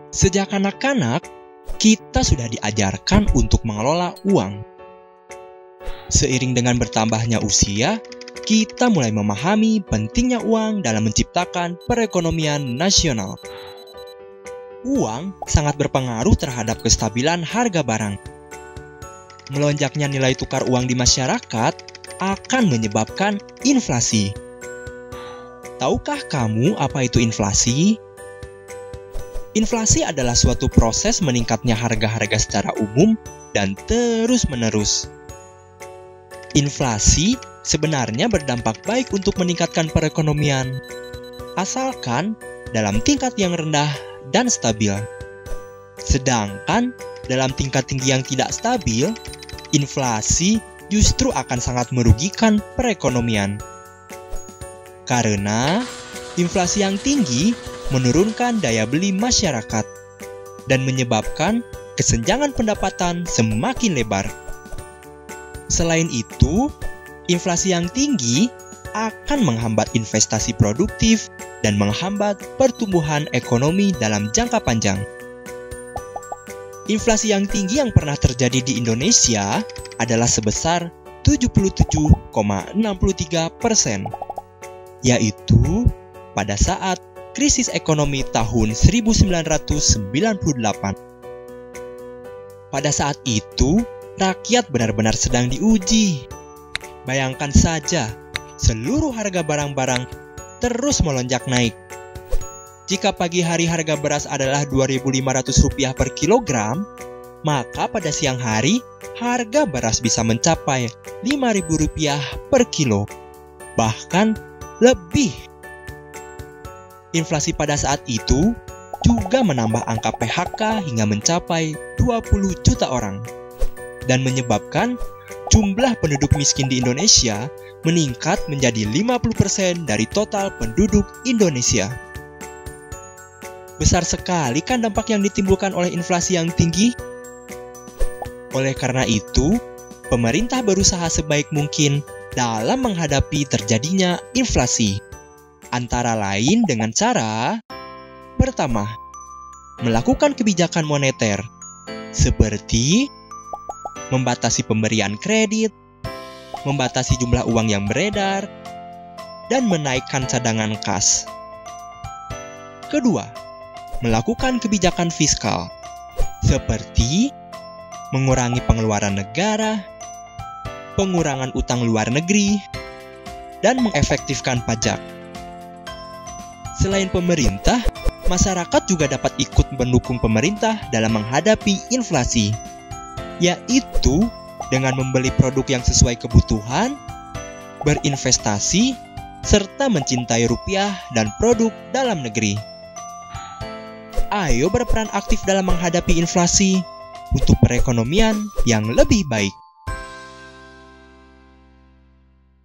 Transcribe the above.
Sejak anak-anak, kita sudah diajarkan untuk mengelola uang. Seiring dengan bertambahnya usia, kita mulai memahami pentingnya uang dalam menciptakan perekonomian nasional. Uang sangat berpengaruh terhadap kestabilan harga barang. Melonjaknya nilai tukar uang di masyarakat akan menyebabkan inflasi. Tahukah kamu apa itu inflasi? Inflasi adalah suatu proses meningkatnya harga-harga secara umum dan terus-menerus. Inflasi sebenarnya berdampak baik untuk meningkatkan perekonomian, asalkan dalam tingkat yang rendah dan stabil. Sedangkan dalam tingkat tinggi yang tidak stabil, inflasi justru akan sangat merugikan perekonomian. Karena inflasi yang tinggi menurunkan daya beli masyarakat dan menyebabkan kesenjangan pendapatan semakin lebar. Selain itu, inflasi yang tinggi akan menghambat investasi produktif dan menghambat pertumbuhan ekonomi dalam jangka panjang. Inflasi yang tinggi yang pernah terjadi di Indonesia adalah sebesar 77,63%, yaitu pada saat krisis ekonomi tahun 1998. Pada saat itu, rakyat benar-benar sedang diuji. Bayangkan saja, seluruh harga barang-barang terus melonjak naik. Jika pagi hari harga beras adalah Rp2.500 per kilogram, maka pada siang hari, harga beras bisa mencapai Rp5.000 per kilo. Bahkan lebih. Inflasi pada saat itu juga menambah angka PHK hingga mencapai 20 juta orang dan menyebabkan jumlah penduduk miskin di Indonesia meningkat menjadi 50% dari total penduduk Indonesia. Besar sekali kan dampak yang ditimbulkan oleh inflasi yang tinggi? Oleh karena itu, pemerintah berusaha sebaik mungkin dalam menghadapi terjadinya inflasi. Antara lain dengan cara pertama, melakukan kebijakan moneter seperti membatasi pemberian kredit, membatasi jumlah uang yang beredar, dan menaikkan cadangan kas. Kedua, melakukan kebijakan fiskal seperti mengurangi pengeluaran negara, pengurangan utang luar negeri, dan mengefektifkan pajak. Selain pemerintah, masyarakat juga dapat ikut mendukung pemerintah dalam menghadapi inflasi, yaitu dengan membeli produk yang sesuai kebutuhan, berinvestasi, serta mencintai rupiah dan produk dalam negeri. Ayo berperan aktif dalam menghadapi inflasi untuk perekonomian yang lebih baik.